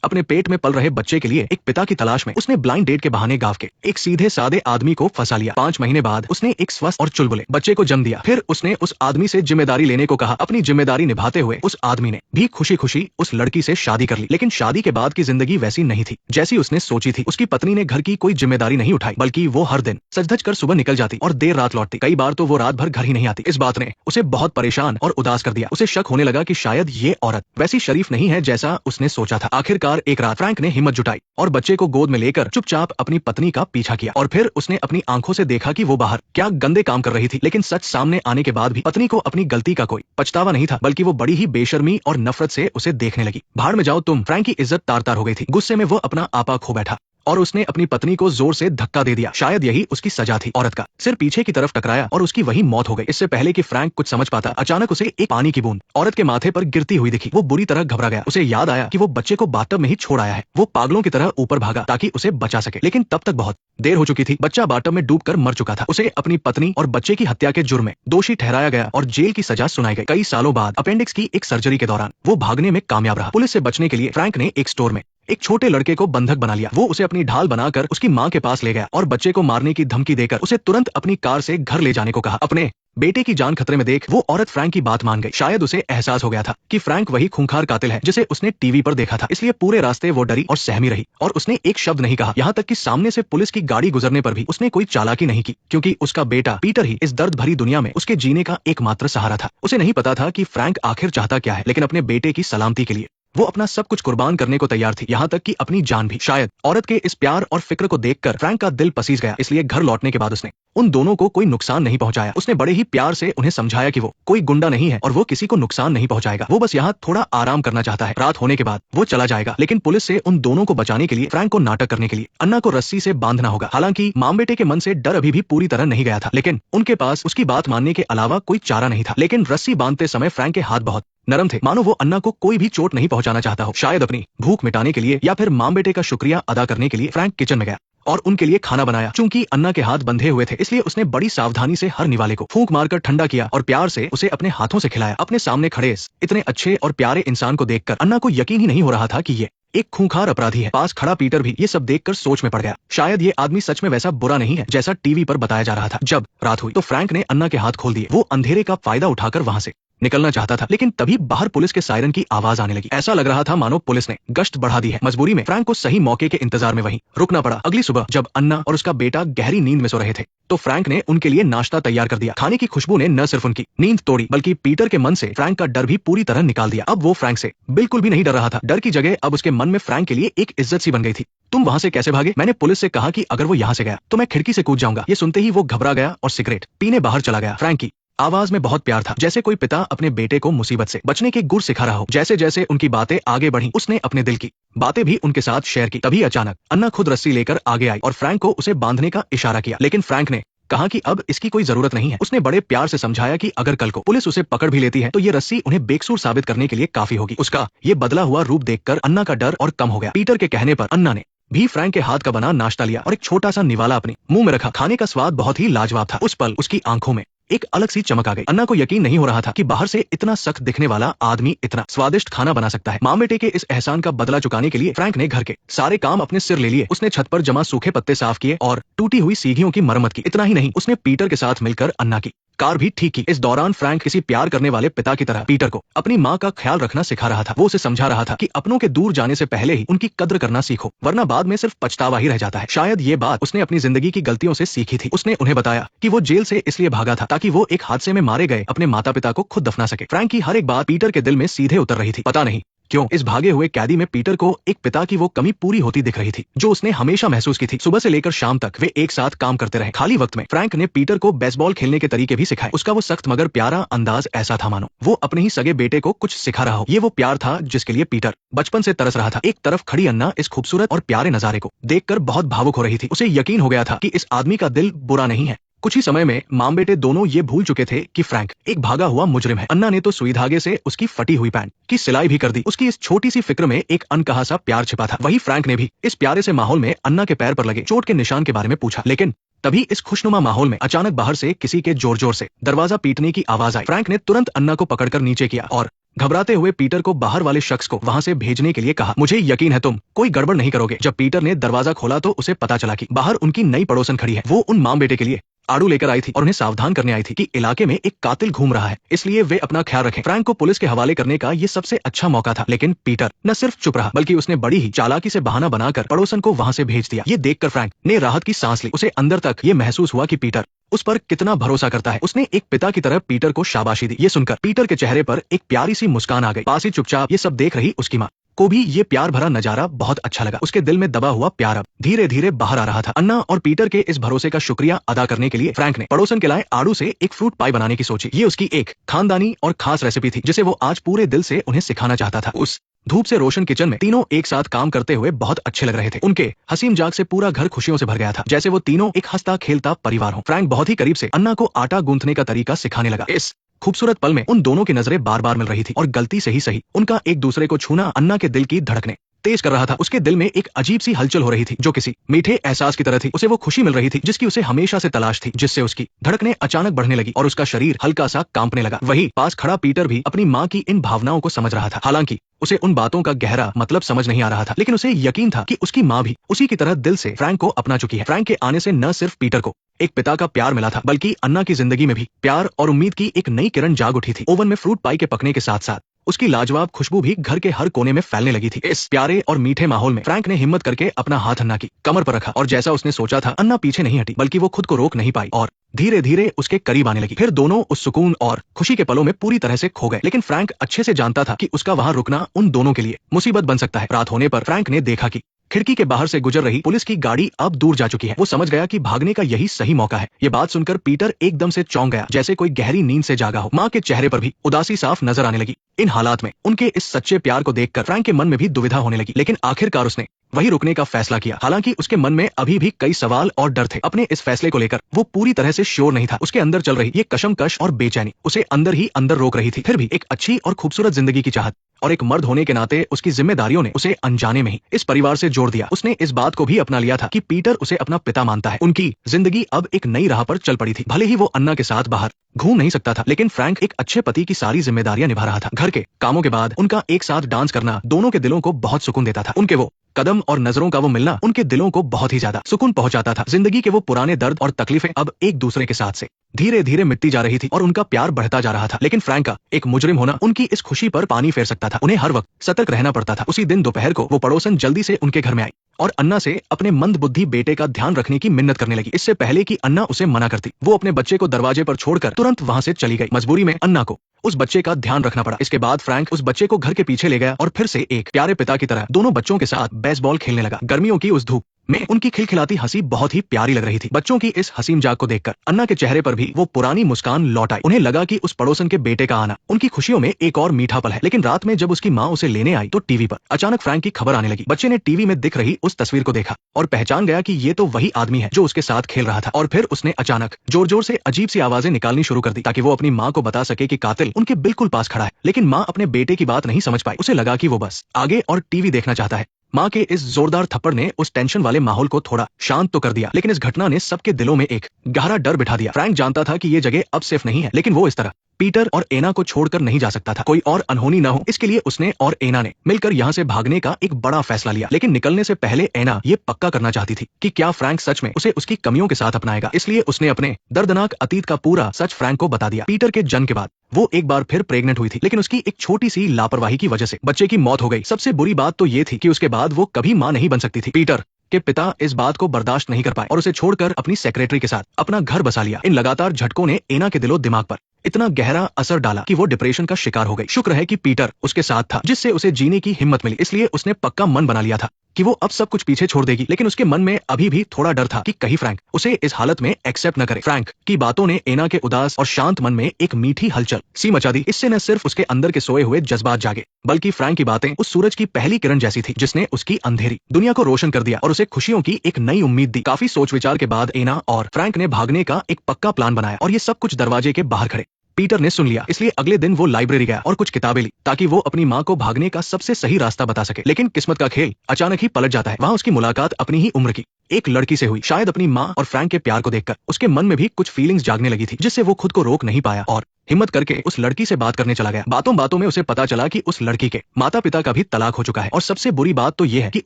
अपने पेट में पल रहे बच्चे के लिए एक पिता की तलाश में उसने ब्लाइंड डेट के बहाने गांव के एक सीधे सादे आदमी को फंसा लिया। 5 महीने बाद उसने एक स्वस्थ और चुलबुले बच्चे को जन्म दिया। फिर उसने उस आदमी से जिम्मेदारी लेने को कहा। अपनी जिम्मेदारी निभाते हुए उस आदमी ने भी खुशी खुशी उस लड़की से शादी कर ली। लेकिन शादी के बाद की जिंदगी वैसी नहीं थी जैसी उसने सोची थी। उसकी पत्नी ने घर की कोई जिम्मेदारी नहीं उठाई, बल्कि वो हर दिन सज-धज कर सुबह निकल जाती और देर रात लौटती। कई बार तो वो रात भर घर ही नहीं आती। इस बात ने उसे बहुत परेशान और उदास कर दिया। उसे शक होने लगा कि शायद ये औरत वैसी शरीफ नहीं है जैसा उसने सोचा था। आखिरकार एक रात फ्रैंक ने हिम्मत जुटाई और बच्चे को गोद में लेकर चुपचाप अपनी पत्नी का पीछा किया। और फिर उसने अपनी आंखों से देखा कि वो बाहर क्या गंदे काम कर रही थी। लेकिन सच सामने आने के बाद भी पत्नी को अपनी गलती का कोई पछतावा नहीं था, बल्कि वो बड़ी ही बेशर्मी और नफरत से उसे देखने लगी। भाड़ में जाओ तुम। फ्रैंक की इज्जत तार तार हो गई थी। गुस्से में वो अपना आपा खो बैठा और उसने अपनी पत्नी को जोर से धक्का दे दिया। शायद यही उसकी सजा थी। औरत का सिर पीछे की तरफ टकराया और उसकी वही मौत हो गई। इससे पहले कि फ्रैंक कुछ समझ पाता, अचानक उसे एक पानी की बूंद औरत के माथे पर गिरती हुई दिखी। वो बुरी तरह घबरा गया। उसे याद आया कि वो बच्चे को बाथटब में ही छोड़ आया है। वो पागलों की तरह ऊपर भागा ताकि उसे बचा सके, लेकिन तब तक बहुत देर हो चुकी थी। बच्चा बाथटब में डूबकर मर चुका था। उसे अपनी पत्नी और बच्चे की हत्या के जुर्म में दोषी ठहराया गया और जेल की सजा सुनाई गई। कई सालों बाद अपेंडिक्स की एक सर्जरी के दौरान वो भागने में कामयाब रहा। पुलिस से बचने के लिए फ्रैंक ने एक स्टोर में एक छोटे लड़के को बंधक बना लिया। वो उसे अपनी ढाल बनाकर उसकी माँ के पास ले गया और बच्चे को मारने की धमकी देकर उसे तुरंत अपनी कार से घर ले जाने को कहा। अपने बेटे की जान खतरे में देख वो औरत फ्रैंक की बात मान गई। शायद उसे एहसास हो गया था कि फ्रैंक वही खूंखार कातिल है जिसे उसने टीवी पर देखा था। इसलिए पूरे रास्ते वो डरी और सहमी रही और उसने एक शब्द नहीं कहा। यहाँ तक कि सामने से पुलिस की गाड़ी गुजरने पर भी उसने कोई चालाकी नहीं की, क्योंकि उसका बेटा पीटर ही इस दर्द भरी दुनिया में उसके जीने का एकमात्र सहारा था। उसे नहीं पता था कि फ्रैंक आखिर चाहता क्या है, लेकिन अपने बेटे की सलामती के लिए वो अपना सब कुछ कुर्बान करने को तैयार थी, यहाँ तक कि अपनी जान भी। शायद औरत के इस प्यार और फिक्र को देखकर फ्रैंक का दिल पसीज गया। इसलिए घर लौटने के बाद उसने उन दोनों को कोई नुकसान नहीं पहुंचाया। उसने बड़े ही प्यार से उन्हें समझाया कि वो कोई गुंडा नहीं है और वो किसी को नुकसान नहीं पहुंचाएगा। वो बस यहाँ थोड़ा आराम करना चाहता है। रात होने के बाद वो चला जाएगा। लेकिन पुलिस से उन दोनों को बचाने के लिए फ्रैंक को नाटक करने के लिए अन्ना को रस्सी से बांधना होगा। हालांकि मां बेटे के मन से डर अभी भी पूरी तरह नहीं गया था, लेकिन उनके पास उसकी बात मानने के अलावा कोई चारा नहीं था। लेकिन रस्सी बांधते समय फ्रैंक के हाथ बहुत नरम थे, मानो वो अन्ना को कोई भी चोट नहीं पहुंचाना चाहता हो। शायद अपनी भूख मिटाने के लिए या फिर मां बेटे का शुक्रिया अदा करने के लिए फ्रैंक किचन में गया और उनके लिए खाना बनाया। चूंकि अन्ना के हाथ बंधे हुए थे, इसलिए उसने बड़ी सावधानी से हर निवाले को फूंक मारकर ठंडा किया और प्यार से उसे अपने हाथों से खिलाया। अपने सामने खड़े इस इतने अच्छे और प्यारे इंसान को देखकर अन्ना को यकीन ही नहीं हो रहा था कि ये एक खूंखार अपराधी है। पास खड़ा पीटर भी ये सब देखकर सोच में पड़ गया। शायद ये आदमी सच में वैसा बुरा नहीं है जैसा टीवी पर बताया जा रहा था। जब रात हुई तो फ्रैंक ने अन्ना के हाथ खोल दिए। वो अंधेरे का फायदा उठाकर वहां से निकलना चाहता था, लेकिन तभी बाहर पुलिस के सायरन की आवाज आने लगी। ऐसा लग रहा था मानो पुलिस ने गश्त बढ़ा दी है। मजबूरी में फ्रैंक को सही मौके के इंतजार में वहीं रुकना पड़ा। अगली सुबह जब अन्ना और उसका बेटा गहरी नींद में सो रहे थे तो फ्रैंक ने उनके लिए नाश्ता तैयार कर दिया। खाने की खुशबू ने न सिर्फ उनकी नींद तोड़ी, बल्कि पीटर के मन से फ्रैंक का डर भी पूरी तरह निकाल दिया। अब वो फ्रैंक से बिल्कुल भी नहीं डर रहा था। डर की जगह अब उसके मन में फ्रैंक के लिए एक इज्जत सी बन गई थी। तुम वहां से कैसे भागे? मैंने पुलिस से कहा कि अगर वो यहाँ से गया तो मैं खिड़की से कूद जाऊंगा। ये सुनते ही वो घबरा गया और सिगरेट पीने बाहर चला गया। फ्रैंक की आवाज में बहुत प्यार था, जैसे कोई पिता अपने बेटे को मुसीबत से बचने के गुर सिखा रहा हो। जैसे जैसे उनकी बातें आगे बढ़ी, उसने अपने दिल की बातें भी उनके साथ शेयर की। तभी अचानक अन्ना खुद रस्सी लेकर आगे आई और फ्रैंक को उसे बांधने का इशारा किया, लेकिन फ्रैंक ने कहा कि अब इसकी कोई जरूरत नहीं है। उसने बड़े प्यार से समझाया कि अगर कल को पुलिस उसे पकड़ भी लेती है तो ये रस्सी उन्हें बेकसूर साबित करने के लिए काफी होगी। उसका ये बदला हुआ रूप देखकर अन्ना का डर और कम हो गया। पीटर के कहने पर अन्ना ने भी फ्रैंक के हाथ का बना नाश्ता लिया और एक छोटा सा निवाला अपने मुंह में रखा। खाने का स्वाद बहुत ही लाजवाब था। उस पल उसकी आंखों में एक अलग सी चमक आ गई। अन्ना को यकीन नहीं हो रहा था कि बाहर से इतना सख्त दिखने वाला आदमी इतना स्वादिष्ट खाना बना सकता है। मां बेटे के इस एहसान का बदला चुकाने के लिए फ्रैंक ने घर के सारे काम अपने सिर ले लिए। उसने छत पर जमा सूखे पत्ते साफ किए और टूटी हुई सीढ़ियों की मरम्मत की। इतना ही नहीं, उसने पीटर के साथ मिलकर अन्ना की कार भी ठीक की। इस दौरान फ्रैंक किसी प्यार करने वाले पिता की तरह पीटर को अपनी माँ का ख्याल रखना सिखा रहा था। वो उसे समझा रहा था कि अपनों के दूर जाने से पहले ही उनकी कद्र करना सीखो, वरना बाद में सिर्फ पछतावा ही रह जाता है। शायद ये बात उसने अपनी जिंदगी की गलतियों से सीखी थी। उसने उन्हें बताया कि वो जेल से इसलिए भागा था ताकि वो एक हादसे में मारे गए अपने माता पिता को खुद दफना सके। फ्रैंक की हर एक बात पीटर के दिल में सीधे उतर रही थी। पता नहीं क्यों इस भागे हुए कैदी में पीटर को एक पिता की वो कमी पूरी होती दिख रही थी जो उसने हमेशा महसूस की थी। सुबह से लेकर शाम तक वे एक साथ काम करते रहे। खाली वक्त में फ्रैंक ने पीटर को बेसबॉल खेलने के तरीके भी सिखाए। उसका वो सख्त मगर प्यारा अंदाज ऐसा था मानो वो अपने ही सगे बेटे को कुछ सिखा रहा हो। ये वो प्यार था जिसके लिए पीटर बचपन से तरस रहा था। एक तरफ खड़ी अन्ना इस खूबसूरत और प्यारे नजारे को देखकर बहुत भावुक हो रही थी। उसे यकीन हो गया था कि इस आदमी का दिल बुरा नहीं है। कुछ ही समय में मां बेटे दोनों ये भूल चुके थे कि फ्रैंक एक भागा हुआ मुजरिम है। अन्ना ने तो सुई धागे से उसकी फटी हुई पैंट की सिलाई भी कर दी। उसकी इस छोटी सी फिक्र में एक अनकहा सा प्यार छिपा था। वही फ्रैंक ने भी इस प्यारे से माहौल में अन्ना के पैर पर लगे चोट के निशान के बारे में पूछा। लेकिन तभी इस खुशनुमा माहौल में अचानक बाहर से किसी के जोर जोर से दरवाजा पीटने की आवाज आई। फ्रैंक ने तुरंत अन्ना को पकड़कर नीचे किया और घबराते हुए पीटर को बाहर वाले शख्स को वहां से भेजने के लिए कहा। मुझे यकीन है तुम कोई गड़बड़ नहीं करोगे। जब पीटर ने दरवाजा खोला तो उसे पता चला कि बाहर उनकी नई पड़ोसन खड़ी है। वो उन माँ बेटे के लिए आड़ू लेकर आई थी और उन्हें सावधान करने आई थी कि इलाके में एक कातिल घूम रहा है, इसलिए वे अपना ख्याल रखें। फ्रैंक को पुलिस के हवाले करने का ये सबसे अच्छा मौका था, लेकिन पीटर न सिर्फ चुप रहा बल्कि उसने बड़ी ही चालाकी से बहाना बनाकर पड़ोसन को वहां से भेज दिया। ये देखकर फ्रैंक ने राहत की सांस ली। उसे अंदर तक ये महसूस हुआ कि पीटर उस पर कितना भरोसा करता है। उसने एक पिता की तरह पीटर को शाबाशी दी। ये सुनकर पीटर के चेहरे पर एक प्यारी सी मुस्कान आ गई। पास ही चुपचाप ये सब देख रही उसकी माँ को भी ये प्यार भरा नजारा बहुत अच्छा लगा। उसके दिल में दबा हुआ प्यार अब धीरे धीरे बाहर आ रहा था। अन्ना और पीटर के इस भरोसे का शुक्रिया अदा करने के लिए फ्रैंक ने पड़ोसन के लाए आड़ू से एक फ्रूट पाई बनाने की सोची। ये उसकी एक खानदानी और खास रेसिपी थी जिसे वो आज पूरे दिल से उन्हें सिखाना चाहता था। उस धूप से रोशन किचन में तीनों एक साथ काम करते हुए बहुत अच्छे लग रहे थे। उनके हंसी मजाक से पूरा घर खुशियों से भर गया था, जैसे वो तीनों एक हंसता खेलता परिवार हो। फ्रैंक बहुत ही करीब से अन्ना को आटा गूंथने का तरीका सिखाने लगा। इस खूबसूरत पल में उन दोनों की नजरें बार बार मिल रही थी और गलती से ही सही उनका एक दूसरे को छूना अन्ना के दिल की धड़कने तेज कर रहा था। उसके दिल में एक अजीब सी हलचल हो रही थी जो किसी मीठे एहसास की तरह थी। उसे वो खुशी मिल रही थी जिसकी उसे हमेशा से तलाश थी, जिससे उसकी धड़कनें अचानक बढ़ने लगी और उसका शरीर हल्का सा कांपने लगा। वही पास खड़ा पीटर भी अपनी माँ की इन भावनाओं को समझ रहा था। हालांकि उसे उन बातों का गहरा मतलब समझ नहीं आ रहा था, लेकिन उसे यकीन था कि उसकी माँ भी उसी की तरह दिल से फ्रैंक को अपना चुकी है। फ्रैंक के आने से न सिर्फ पीटर को एक पिता का प्यार मिला था, बल्कि अन्ना की जिंदगी में भी प्यार और उम्मीद की एक नई किरण जाग उठी थी। ओवन में फ्रूट पाई के पकने के साथ साथ उसकी लाजवाब खुशबू भी घर के हर कोने में फैलने लगी थी। इस प्यारे और मीठे माहौल में फ्रैंक ने हिम्मत करके अपना हाथ अन्ना की कमर पर रखा और जैसा उसने सोचा था, अन्ना पीछे नहीं हटी बल्कि वो खुद को रोक नहीं पाई और धीरे धीरे उसके करीब आने लगी। फिर दोनों उस सुकून और खुशी के पलों में पूरी तरह से खो गए। लेकिन फ्रैंक अच्छे से जानता था कि उसका वहां रुकना उन दोनों के लिए मुसीबत बन सकता है। रात होने पर फ्रैंक ने देखा कि खिड़की के बाहर से गुजर रही पुलिस की गाड़ी अब दूर जा चुकी है। वो समझ गया कि भागने का यही सही मौका है। ये बात सुनकर पीटर एकदम से चौंक गया, जैसे कोई गहरी नींद से जागा हो। माँ के चेहरे पर भी उदासी साफ नजर आने लगी। इन हालात में उनके इस सच्चे प्यार को देखकर फ्रैंक के मन में भी दुविधा होने लगी, लेकिन आखिरकार उसने वही रुकने का फैसला किया। हालांकि उसके मन में अभी भी कई सवाल और डर थे। अपने इस फैसले को लेकर वो पूरी तरह से श्योर नहीं था। उसके अंदर चल रही ये कशमकश और बेचैनी उसे अंदर ही अंदर रोक रही थी। फिर भी एक अच्छी और खूबसूरत जिंदगी की चाहत और एक मर्द होने के नाते उसकी जिम्मेदारियों ने उसे अनजाने में ही इस परिवार से जोड़ दिया। उसने इस बात को भी अपना लिया था कि पीटर उसे अपना पिता मानता है। उनकी जिंदगी अब एक नई राह पर चल पड़ी थी। भले ही वो अन्ना के साथ बाहर घूम नहीं सकता था, लेकिन फ्रैंक एक अच्छे पति की सारी जिम्मेदारियां निभा रहा था। घर के कामों के बाद उनका एक साथ डांस करना दोनों के दिलों को बहुत सुकून देता था। उनके वो कदम और नजरों का वो मिलना उनके दिलों को बहुत ही ज्यादा सुकून पहुंचाता था। जिंदगी के वो पुराने दर्द और तकलीफें अब एक दूसरे के साथ से धीरे धीरे मिटती जा रही थी और उनका प्यार बढ़ता जा रहा था। लेकिन फ्रैंक का एक मुजरिम होना उनकी इस खुशी पर पानी फेर सकता था। उन्हें हर वक्त सतर्क रहना पड़ता था। उसी दिन दोपहर को वो पड़ोसन जल्दी से उनके घर में आई और अन्ना से अपने मंद बुद्धि बेटे का ध्यान रखने की मिन्नत करने लगी। इससे पहले कि अन्ना उसे मना करती, वो अपने बच्चे को दरवाजे पर छोड़कर तुरंत वहां से चली गई। मजबूरी में अन्ना को उस बच्चे का ध्यान रखना पड़ा। इसके बाद फ्रैंक उस बच्चे को घर के पीछे ले गया और फिर से एक प्यारे पिता की तरह दोनों बच्चों के साथ बेसबॉल खेलने लगा। गर्मियों की उस धूप में उनकी खिलखिलाती हंसी बहुत ही प्यारी लग रही थी। बच्चों की इस हंसी मजाक को देखकर अन्ना के चेहरे पर भी वो पुरानी मुस्कान लौट आई। उन्हें लगा कि उस पड़ोसन के बेटे का आना उनकी खुशियों में एक और मीठा पल है। लेकिन रात में जब उसकी माँ उसे लेने आई तो टीवी पर अचानक फ्रैंक की खबर आने लगी। बच्चे ने टीवी में दिख रही उस तस्वीर को देखा और पहचान गया कि ये तो वही आदमी है जो उसके साथ खेल रहा था। और फिर उसने अचानक जोर जोर से अजीब सी आवाजें निकालनी शुरू कर दी ताकि वो अपनी माँ को बता सके कि कातिल उनके बिल्कुल पास खड़ा है। लेकिन माँ अपने बेटे की बात नहीं समझ पाई। उसे लगा कि वो बस आगे और टीवी देखना चाहता है। माँ के इस जोरदार थप्पड़ ने उस टेंशन वाले माहौल को थोड़ा शांत तो कर दिया, लेकिन इस घटना ने सबके दिलों में एक गहरा डर बिठा दिया। फ्रैंक जानता था कि ये जगह अब सेफ नहीं है, लेकिन वो इस तरह पीटर और एना को छोड़कर नहीं जा सकता था। कोई और अनहोनी न हो, इसके लिए उसने और एना ने मिलकर यहाँ से भागने का एक बड़ा फैसला लिया। लेकिन निकलने से पहले एना ये पक्का करना चाहती थी कि क्या फ्रैंक सच में उसे उसकी कमियों के साथ अपनाएगा। इसलिए उसने अपने दर्दनाक अतीत का पूरा सच फ्रैंक को बता दिया। पीटर के जन्म के बाद वो एक बार फिर प्रेग्नेंट हुई थी, लेकिन उसकी एक छोटी सी लापरवाही की वजह से बच्चे की मौत हो गई। सबसे बुरी बात तो ये थी कि उसके बाद वो कभी माँ नहीं बन सकती थी। पीटर के पिता इस बात को बर्दाश्त नहीं कर पाए और उसे छोड़कर अपनी सेक्रेटरी के साथ अपना घर बसा लिया। इन लगातार झटकों ने एना के दिलो दिमाग पर इतना गहरा असर डाला कि वो डिप्रेशन का शिकार हो गई। शुक्र है कि पीटर उसके साथ था, जिससे उसे जीने की हिम्मत मिली। इसलिए उसने पक्का मन बना लिया था कि वो अब सब कुछ पीछे छोड़ देगी। लेकिन उसके मन में अभी भी थोड़ा डर था कि कहीं फ्रैंक उसे इस हालत में एक्सेप्ट न करे। फ्रैंक की बातों ने एना के उदास और शांत मन में एक मीठी हलचल सी मचा दी। इससे न सिर्फ उसके अंदर के सोए हुए जज्बात जागे, बल्कि फ्रैंक की बातें उस सूरज की पहली किरण जैसी थी जिसने उसकी अंधेरी दुनिया को रोशन कर दिया और उसे खुशियों की एक नई उम्मीद दी। काफी सोच विचार के बाद एना और फ्रैंक ने भागने का एक पक्का प्लान बनाया और ये सब कुछ दरवाजे के बाहर खड़े पीटर ने सुन लिया। इसलिए अगले दिन वो लाइब्रेरी गया और कुछ किताबें ली ताकि वो अपनी माँ को भागने का सबसे सही रास्ता बता सके। लेकिन किस्मत का खेल अचानक ही पलट जाता है। वहाँ उसकी मुलाकात अपनी ही उम्र की एक लड़की से हुई। शायद अपनी माँ और फ्रैंक के प्यार को देखकर उसके मन में भी कुछ फीलिंग्स जागने लगी थी, जिससे वो खुद को रोक नहीं पाया और हिम्मत करके उस लड़की से बात करने चला गया। बातों बातों में उसे पता चला कि उस लड़की के माता पिता का भी तलाक हो चुका है और सबसे बुरी बात तो ये है कि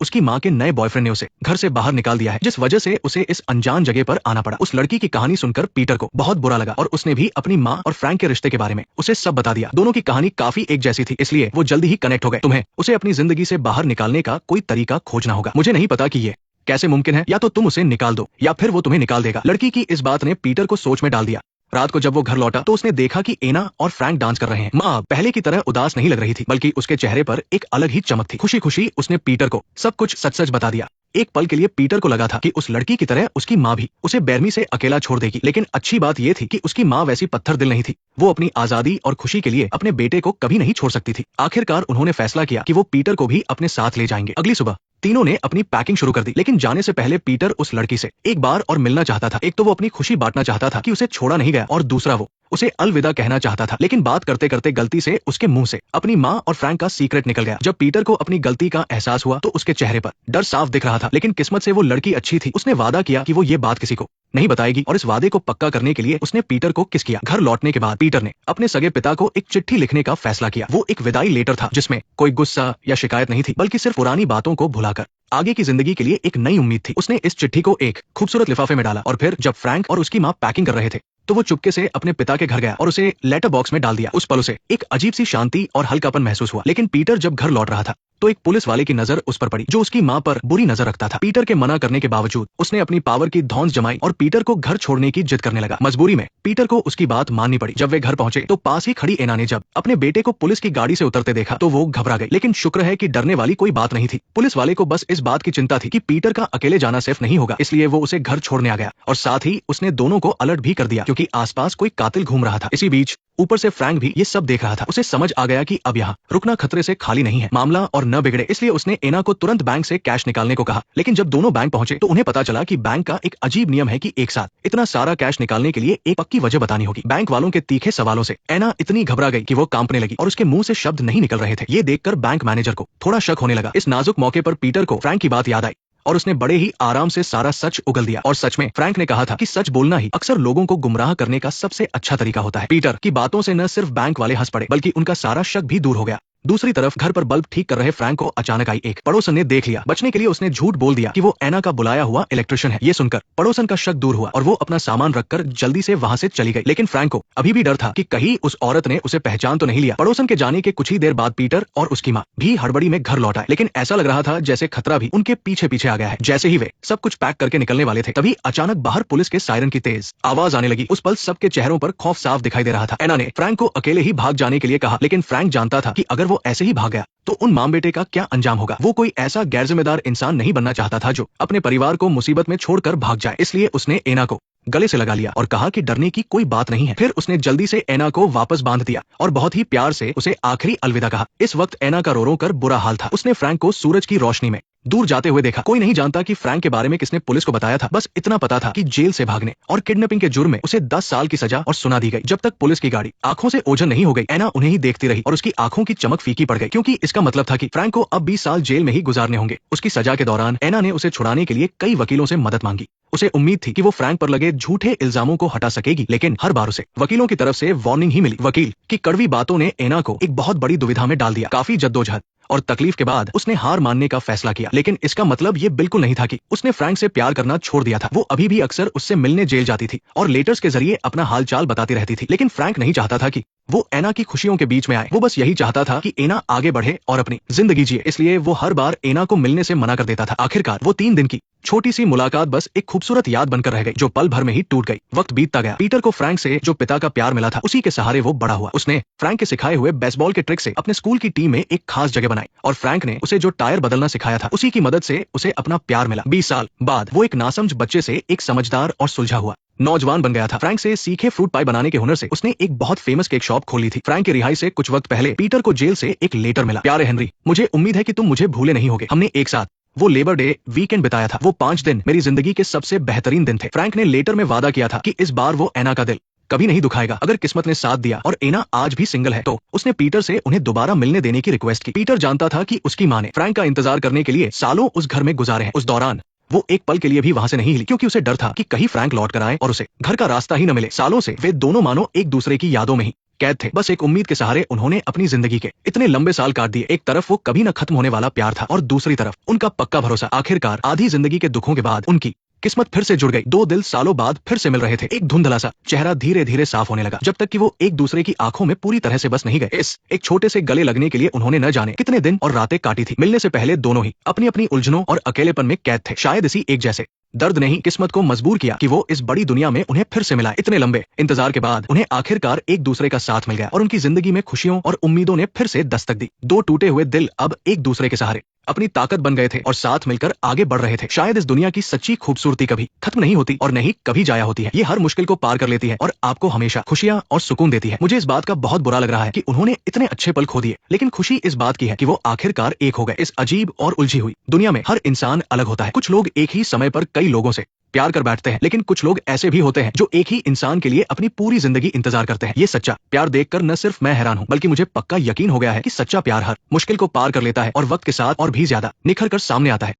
उसकी माँ के नए बॉयफ्रेंड ने उसे घर से बाहर निकाल दिया है, जिस वजह से उसे इस अनजान जगह पर आना पड़ा। उस लड़की की कहानी सुनकर पीटर को बहुत बुरा लगा और उसने भी अपनी माँ और फ्रैंक के रिश्ते के बारे में उसे सब बता दिया। दोनों की कहानी काफी एक जैसी थी, इसलिए वो जल्दी ही कनेक्ट हो गए। तुम्हें उसे अपनी जिंदगी से बाहर निकालने का कोई तरीका खोजना होगा। मुझे नहीं पता कि ये कैसे मुमकिन है, या तो तुम उसे निकाल दो या फिर वो तुम्हें निकाल देगा। लड़की की इस बात ने पीटर को सोच में डाल दिया। रात को जब वो घर लौटा तो उसने देखा कि एना और फ्रैंक डांस कर रहे हैं। माँ पहले की तरह उदास नहीं लग रही थी, बल्कि उसके चेहरे पर एक अलग ही चमक थी। खुशी खुशी उसने पीटर को सब कुछ सच सच बता दिया। एक पल के लिए पीटर को लगा था कि उस लड़की की तरह उसकी माँ भी उसे बेरमी से अकेला छोड़ देगी, लेकिन अच्छी बात यह थी कि उसकी माँ वैसी पत्थर दिल नहीं थी। वो अपनी आजादी और खुशी के लिए अपने बेटे को कभी नहीं छोड़ सकती थी। आखिरकार उन्होंने फैसला किया कि वो पीटर को भी अपने साथ ले जाएंगे। अगली सुबह तीनों ने अपनी पैकिंग शुरू कर दी, लेकिन जाने से पहले पीटर उस लड़की से एक बार और मिलना चाहता था। एक तो वो अपनी खुशी बांटना चाहता था कि उसे छोड़ा नहीं गया, और दूसरा वो उसे अलविदा कहना चाहता था। लेकिन बात करते करते गलती से उसके मुंह से अपनी माँ और फ्रैंक का सीक्रेट निकल गया। जब पीटर को अपनी गलती का एहसास हुआ तो उसके चेहरे पर डर साफ दिख रहा था, लेकिन किस्मत से वो लड़की अच्छी थी। उसने वादा किया कि वो ये बात किसी को नहीं बताएगी, और इस वादे को पक्का करने के लिए उसने पीटर को किस किया। घर लौटने के बाद पीटर ने अपने सगे पिता को एक चिट्ठी लिखने का फैसला किया। वो एक विदाई लेटर था, जिसमें कोई गुस्सा या शिकायत नहीं थी, बल्कि सिर्फ पुरानी बातों को भुलाकर आगे की जिंदगी के लिए एक नई उम्मीद थी। उसने इस चिट्ठी को एक खूबसूरत लिफाफे में डाला, और फिर जब फ्रैंक और उसकी माँ पैकिंग कर रहे थे तो वो चुपके से अपने पिता के घर गया और उसे लेटर बॉक्स में डाल दिया। उस पल उसे एक अजीब सी शांति और हल्कापन महसूस हुआ। लेकिन पीटर जब घर लौट रहा था तो एक पुलिस वाले की नजर उस पर पड़ी, जो उसकी माँ पर बुरी नजर रखता था। पीटर के मना करने के बावजूद उसने अपनी पावर की धौंस जमाई और पीटर को घर छोड़ने की जिद करने लगा। मजबूरी में पीटर को उसकी बात माननी पड़ी। जब वे घर पहुंचे तो पास ही खड़ी एना ने जब अपने बेटे को पुलिस की गाड़ी से उतरते देखा तो वो घबरा गई, लेकिन शुक्र है कि डरने वाली कोई बात नहीं थी। पुलिस वाले को बस इस बात की चिंता थी कि पीटर का अकेले जाना सेफ नहीं होगा, इसलिए वो उसे घर छोड़ने आ गया, और साथ ही उसने दोनों को अलर्ट भी कर दिया क्योंकि आसपास कोई कातिल घूम रहा था। इसी बीच ऊपर से फ्रैंक भी ये सब देख रहा था। उसे समझ आ गया कि अब यहाँ रुकना खतरे से खाली नहीं है। मामला और न बिगड़े, इसलिए उसने एना को तुरंत बैंक से कैश निकालने को कहा। लेकिन जब दोनों बैंक पहुंचे तो उन्हें पता चला कि बैंक का एक अजीब नियम है कि एक साथ इतना सारा कैश निकालने के लिए एक पक्की वजह बतानी होगी। बैंक वालों के तीखे सवालों से एना इतनी घबरा गई कि वो कांपने लगी और उसके मुंह से शब्द नहीं निकल रहे थे। ये देखकर बैंक मैनेजर को थोड़ा शक होने लगा। इस नाजुक मौके पर पीटर को फ्रैंक की बात याद आई और उसने बड़े ही आराम से सारा सच उगल दिया। और सच में फ्रैंक ने कहा था कि सच बोलना ही अक्सर लोगों को गुमराह करने का सबसे अच्छा तरीका होता है। पीटर की बातों से न सिर्फ बैंक वाले हंस पड़े, बल्कि उनका सारा शक भी दूर हो गया। दूसरी तरफ घर पर बल्ब ठीक कर रहे फ्रैंक को अचानक आई एक पड़ोसन ने देख लिया। बचने के लिए उसने झूठ बोल दिया कि वो एना का बुलाया हुआ इलेक्ट्रिशियन है। ये सुनकर पड़ोसन का शक दूर हुआ और वो अपना सामान रखकर जल्दी से वहां से चली गई। लेकिन फ्रैंक को अभी भी डर था कि कहीं उस औरत ने उसे पहचान तो नहीं लिया। पड़ोसन के जाने के कुछ ही देर बाद पीटर और उसकी माँ भी हड़बड़ी में घर लौट आए, लेकिन ऐसा लग रहा था जैसे खतरा भी उनके पीछे पीछे आ गया है। जैसे ही वे सब कुछ पैक करके निकलने वाले थे, तभी अचानक बाहर पुलिस के सायरन की तेज आवाज आने लगी। उस पल सबके चेहरों पर खौफ साफ दिखाई दे रहा था। एना ने फ्रैंक को अकेले ही भाग जाने के लिए कहा, लेकिन फ्रैंक जानता था कि अगर वो ऐसे ही भाग गया तो उन मां बेटे का क्या अंजाम होगा। वो कोई ऐसा गैर जिम्मेदार इंसान नहीं बनना चाहता था जो अपने परिवार को मुसीबत में छोड़कर भाग जाए। इसलिए उसने एना को गले से लगा लिया और कहा कि डरने की कोई बात नहीं है। फिर उसने जल्दी से एना को वापस बांध दिया और बहुत ही प्यार से उसे आखिरी अलविदा कहा। इस वक्त एना का रो रो कर बुरा हाल था। उसने फ्रैंक को सूरज की रोशनी में दूर जाते हुए देखा। कोई नहीं जानता कि फ्रैंक के बारे में किसने पुलिस को बताया था, बस इतना पता था कि जेल से भागने और किडनैपिंग के जुर्म में उसे 10 साल की सजा और सुना दी गई। जब तक पुलिस की गाड़ी आंखों से ओझल नहीं हो गई, एना उन्हें ही देखती रही और उसकी आंखों की चमक फीकी पड़ गई, क्योंकि इसका मतलब था कि फ्रैंक को अब 20 साल जेल में ही गुजारने होंगे। उसकी सजा के दौरान एना ने उसे छुड़ाने के लिए कई वकीलों से मदद मांगी। उसे उम्मीद थी कि वो फ्रैंक पर लगे झूठे इल्जामों को हटा सकेगी, लेकिन हर बार उसे वकीलों की तरफ से वार्निंग ही मिली। वकील की कड़वी बातों ने एना को एक बहुत बड़ी दुविधा में डाल दिया। काफी जद्दोजहद और तकलीफ के बाद उसने हार मानने का फैसला किया, लेकिन इसका मतलब ये बिल्कुल नहीं था कि उसने फ्रैंक से प्यार करना छोड़ दिया था। वो अभी भी अक्सर उससे मिलने जेल जाती थी और लेटर्स के जरिए अपना हालचाल बताती रहती थी। लेकिन फ्रैंक नहीं चाहता था कि वो एना की खुशियों के बीच में आए। वो बस यही चाहता था कि एना आगे बढ़े और अपनी जिंदगी जिए। इसलिए वो हर बार एना को मिलने से मना कर देता था। आखिरकार वो 3 दिन की छोटी सी मुलाकात बस एक खूबसूरत याद बनकर रह गई, जो पल भर में ही टूट गई। वक्त बीतता गया। पीटर को फ्रैंक से जो पिता का प्यार मिला था, उसी के सहारे वो बड़ा हुआ। उसने फ्रैंक के सिखाए हुए बेसबॉल के ट्रिक से अपने स्कूल की टीम में एक खास जगह बनाई और फ्रैंक ने उसे जो टायर बदलना सिखाया था, उसी की मदद से उसे अपना प्यार मिला। 20 साल बाद वो एक नासमझ बच्चे से एक समझदार और सुलझा हुआ नौजवान बन गया था। फ्रैंक से सीखे फ्रूट पाई बनाने के हुनर से उसने एक बहुत फेमस केक शॉप खोली थी। फ्रैंक की रिहाई से कुछ वक्त पहले पीटर को जेल से एक लेटर मिला। प्यारे हेनरी, मुझे उम्मीद है कि तुम मुझे भूले नहीं होगे। हमने एक साथ वो लेबर डे वीकेंड बिताया था। वो 5 दिन मेरी जिंदगी के सबसे बेहतरीन दिन थे। फ्रैंक ने लेटर में वादा किया था कि इस बार वो एना का दिल कभी नहीं दुखाएगा। अगर किस्मत ने साथ दिया और एना आज भी सिंगल है तो उसने पीटर से उन्हें दोबारा मिलने देने की रिक्वेस्ट की। पीटर जानता था कि उसकी माँ ने फ्रैंक का इंतजार करने के लिए सालों उस घर में गुजारे हैं। उस दौरान वो एक पल के लिए भी वहां से नहीं हिली, क्योंकि उसे डर था कि कहीं फ्रैंक लौट कर आए और उसे घर का रास्ता ही न मिले। सालों से वे दोनों मानो एक दूसरे की यादों में ही कैद थे। बस एक उम्मीद के सहारे उन्होंने अपनी जिंदगी के इतने लंबे साल काट दिए। एक तरफ वो कभी न खत्म होने वाला प्यार था और दूसरी तरफ उनका पक्का भरोसा। आखिरकार आधी जिंदगी के दुखों के बाद उनकी किस्मत फिर से जुड़ गई। दो दिल सालों बाद फिर से मिल रहे थे। एक धुंधला सा चेहरा धीरे धीरे साफ होने लगा, जब तक कि वो एक दूसरे की आंखों में पूरी तरह से बस नहीं गए। इस एक छोटे से गले लगने के लिए उन्होंने न जाने कितने दिन और रातें काटी थी। मिलने से पहले दोनों ही अपनी अपनी उलझनों और अकेलेपन में कैद थे। शायद इसी एक जैसे दर्द ने ही किस्मत को मजबूर किया कि वो इस बड़ी दुनिया में उन्हें फिर से मिला। इतने लंबे इंतजार के बाद उन्हें आखिरकार एक दूसरे का साथ मिल गया और उनकी जिंदगी में खुशियों और उम्मीदों ने फिर से दस्तक दी। दो टूटे हुए दिल अब एक दूसरे के सहारे अपनी ताकत बन गए थे और साथ मिलकर आगे बढ़ रहे थे। शायद इस दुनिया की सच्ची खूबसूरती कभी खत्म नहीं होती और नहीं कभी जाया होती है। ये हर मुश्किल को पार कर लेती है और आपको हमेशा खुशियां और सुकून देती है। मुझे इस बात का बहुत बुरा लग रहा है कि उन्होंने इतने अच्छे पल खो दिए, लेकिन खुशी इस बात की है कि वो आखिरकार एक हो गए। इस अजीब और उलझी हुई दुनिया में हर इंसान अलग होता है। कुछ लोग एक ही समय पर कई लोगों से प्यार कर बैठते हैं, लेकिन कुछ लोग ऐसे भी होते हैं जो एक ही इंसान के लिए अपनी पूरी जिंदगी इंतजार करते हैं। ये सच्चा प्यार देखकर न सिर्फ मैं हैरान हूँ, बल्कि मुझे पक्का यकीन हो गया है कि सच्चा प्यार हर मुश्किल को पार कर लेता है और वक्त के साथ और भी ज्यादा निखर कर सामने आता है।